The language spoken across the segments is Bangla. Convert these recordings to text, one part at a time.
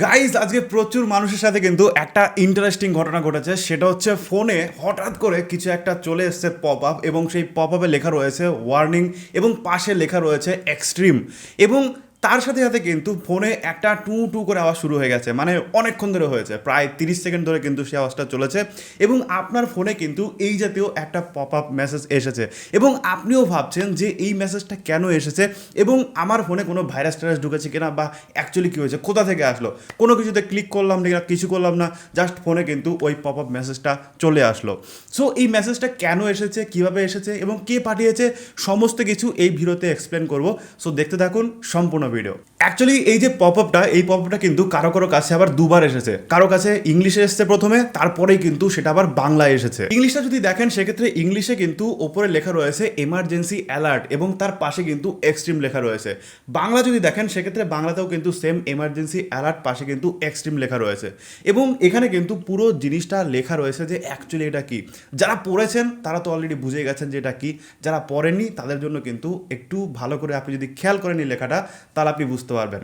গাইজ আজকে প্রচুর মানুষের সাথে কিন্তু একটা ইন্টারেস্টিং ঘটনা ঘটেছে, সেটা হচ্ছে ফোনে হঠাৎ করে কিছু একটা চলে এসছে পপ আপ, এবং সেই পপ আপে লেখা রয়েছে ওয়ার্নিং এবং পাশে লেখা রয়েছে এক্সট্রিম, এবং তার সাথে সাথে কিন্তু ফোনে একটা টু টু করে আওয়াজ শুরু হয়ে গেছে, মানে অনেকক্ষণ ধরে হয়েছে, প্রায় 30 সেকেন্ড ধরে কিন্তু সেই আওয়াজটা চলেছে, এবং আপনার ফোনে কিন্তু এই জাতীয় একটা পপ আপ মেসেজ এসেছে, এবং আপনিও ভাবছেন যে এই মেসেজটা কেন এসেছে, এবং আমার ফোনে কোনো ভাইরাস টাইরাস ঢুকেছে কিনা, বা অ্যাকচুয়ালি কী হয়েছে, কোথা থেকে আসলো, কোনো কিছুতে ক্লিক করলাম না, কিছু করলাম না, জাস্ট ফোনে কিন্তু ওই পপ আপ মেসেজটা চলে আসলো। সো এই মেসেজটা কেন এসেছে, কীভাবে এসেছে এবং কে পাঠিয়েছে, সমস্ত কিছু এই ভিডিওতে এক্সপ্লেন করবো। সো দেখতে থাকুন সম্পূর্ণ ভিডিও। অ্যাকচুয়ালি এই যে পপ আপটা কিন্তু কারো কারো কাছে আবার দুবার এসেছে, কারো কাছে ইংলিশে এসেছে প্রথমে, তারপরেই কিন্তু সেটা আবার বাংলায় এসেছে। ইংলিশটা যদি দেখেন সেক্ষেত্রে ইংলিশে কিন্তু ওপরে লেখা রয়েছে এমার্জেন্সি অ্যালার্ট, এবং তার পাশে কিন্তু এক্সট্রিম লেখা রয়েছে। বাংলা যদি দেখেন সেক্ষেত্রে বাংলাতেও কিন্তু সেম এমার্জেন্সি অ্যালার্ট, পাশে কিন্তু এক্সট্রিম লেখা রয়েছে, এবং এখানে কিন্তু পুরো জিনিসটা লেখা রয়েছে যে অ্যাকচুয়ালি এটা কি। যারা পড়েছেন তারা তো অলরেডি বুঝে গেছেন যে এটা কি, যারা পড়েননি তাদের জন্য কিন্তু একটু ভালো করে আপনি যদি খেয়াল করেন এই লেখাটা, তাহলে আপনি বুঝতে পারবেন।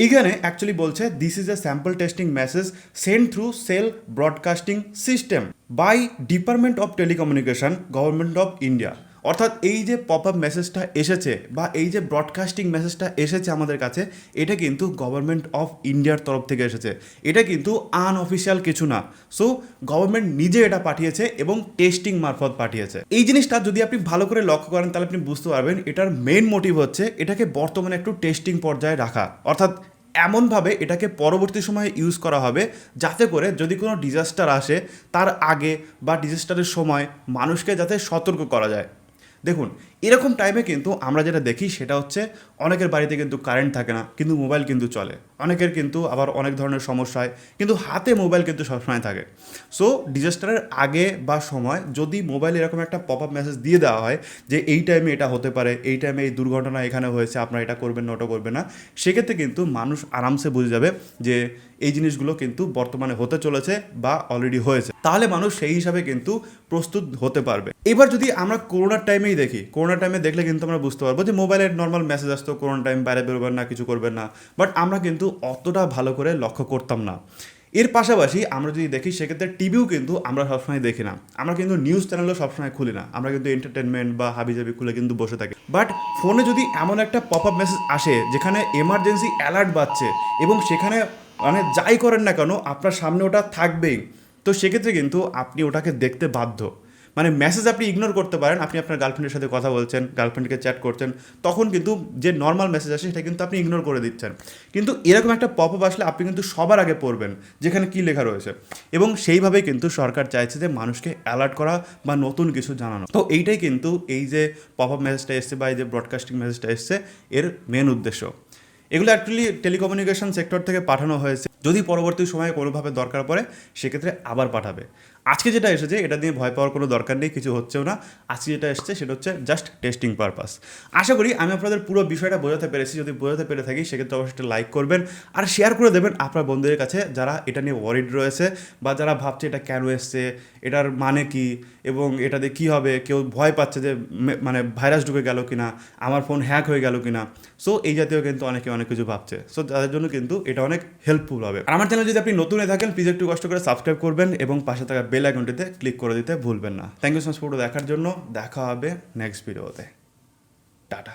এইখানে অ্যাকচুয়ালি বলছে this is a sample testing message send through cell broadcasting system by department of telecommunication government of India. অর্থাৎ এই যে পপ আপ মেসেজটা এসেছে বা এই যে ব্রডকাস্টিং মেসেজটা এসেছে আমাদের কাছে, এটা কিন্তু গভর্নমেন্ট অফ ইন্ডিয়ার তরফ থেকে এসেছে, এটা কিন্তু আনঅফিসিয়াল কিছু না। সো গভর্নমেন্ট নিজে এটা পাঠিয়েছে এবং টেস্টিং মারফত পাঠিয়েছে। এই জিনিসটা যদি আপনি ভালো করে লক্ষ্য করেন তাহলে আপনি বুঝতে পারবেন এটার মেইন মোটিভ হচ্ছে এটাকে বর্তমানে একটু টেস্টিং পর্যায়ে রাখা, অর্থাৎ এমনভাবে এটাকে পরবর্তী সময়ে ইউজ করা হবে যাতে করে যদি কোনো ডিজাস্টার আসে তার আগে বা ডিজাস্টারের সময় মানুষকে যাতে সতর্ক করা যায়। দেখুন, এরকম টাইমে কিন্তু আমরা যেটা দেখি সেটা হচ্ছে অনেকের বাড়িতে কিন্তু কারেন্ট থাকে না, কিন্তু মোবাইল কিন্তু চলে, অনেকের কিন্তু আবার অনেক ধরনের সমস্যা হয়, কিন্তু হাতে মোবাইল কিন্তু সবসময় থাকে। সো ডিজাস্টারের আগে বা সময় যদি মোবাইলে এরকম একটা পপ আপ মেসেজ দিয়ে দেওয়া হয় যে এই টাইমে এটা হতে পারে, এই টাইমে এই দুর্ঘটনা এখানে হয়েছে, আপনারা এটা করবেন না, ওটা করবেন না, সেক্ষেত্রে কিন্তু মানুষ আরামসে বুঝে যাবে যে এই জিনিসগুলো কিন্তু বর্তমানে হতে চলেছে বা অলরেডি হয়েছে, তাহলে মানুষ সেই হিসাবে কিন্তু প্রস্তুত হতে পারবে। এবার যদি আমরা করোনার টাইমেই দেখি, করোনার টাইমে দেখলে কিন্তু আমরা বুঝতে পারবো যে মোবাইলের নর্মাল মেসেজ আসতো, করোনা টাইম বাইরে বেরোবেন না, কিছু করবেন না, বাট আমরা কিন্তু অতটা ভালো করে লক্ষ্য করতাম না। এর পাশাপাশি আমরা যদি দেখি সেক্ষেত্রে টিভিও কিন্তু আমরা সবসময় দেখি না, আমরা কিন্তু নিউজ চ্যানেলও সবসময় খুলি না, আমরা কিন্তু এন্টারটেনমেন্ট বা হাবিজাবি খুলে কিন্তু বসে থাকি। বাট ফোনে যদি এমন একটা পপ আপ মেসেজ আসে যেখানে এমার্জেন্সি অ্যালার্ট বাজছে এবং সেখানে মানে যাই করেন না কেন আপনার সামনে ওটা থাকবেই, তো সেক্ষেত্রে কিন্তু আপনি ওটাকে দেখতে বাধ্য। মানে মেসেজ আপনি ইগনোর করতে পারেন, আপনি আপনার গার্লফ্রেন্ডের সাথে কথা বলছেন, গার্লফ্রেন্ডকে চ্যাট করছেন, তখন কিন্তু যে নর্মাল মেসেজ আসে সেটা কিন্তু আপনি ইগনোর করে দিচ্ছেন, কিন্তু এরকম একটা পপ আপ আসলে আপনি কিন্তু সবার আগে পড়বেন যেখানে কী লেখা রয়েছে, এবং সেইভাবেই কিন্তু সরকার চাইছে যে মানুষকে অ্যালার্ট করা বা নতুন কিছু জানানো। তো এইটাই কিন্তু এই যে পপ আপ মেসেজটা এসছে বা এই যে ব্রডকাস্টিং মেসেজটা এসছে এর মেন উদ্দেশ্য। এগুলো অ্যাকচুয়ালি টেলিকমিউনিকেশন সেক্টর থেকে পাঠানো হয়েছে, যদি পরবর্তী সময়ে কোনোভাবে দরকার পড়ে সেক্ষেত্রে আবার পাঠাবে। আজকে যেটা এসেছে এটা নিয়ে ভয় পাওয়ার কোনো দরকার নেই, কিছু হচ্ছেও না। আজকে যেটা এসেছে সেটা হচ্ছে জাস্ট টেস্টিং পারপাস। আশা করি আমি আপনাদের পুরো বিষয়টা বোঝাতে পেরেছি, যদি বোঝাতে পেরে থাকি সেক্ষেত্রে অবশ্যই একটা লাইক করবেন আর শেয়ার করে দেবেন আপনার বন্ধুদের কাছে যারা এটা নিয়ে ওয়ারিড রয়েছে বা যারা ভাবছে এটা কেন এসছে, এটার মানে কি এবং এটা দিয়ে কী হবে, কেউ ভয় পাচ্ছে যে মানে ভাইরাস ঢুকে গেল কিনা, আমার ফোন হ্যাক হয়ে গেল কিনা। সো এই জাতীয় কিন্তু অনেকে অনেক কিছু ভাবছে, সো তাদের জন্য কিন্তু এটা অনেক হেল্পফুল হবে। আর আমার চ্যানেল যদি আপনি নতুন হয়ে থাকেন প্লিজ একটু কষ্ট করে সাবস্ক্রাইব করবেন এবং পাশে থাকা বেল আইকনটিতে ক্লিক করে দিতে ভুলবেন না। থ্যাংক ইউ সো মাচ পুরো দেখার জন্য, দেখা হবে নেক্সট ভিডিওতে। টাটা।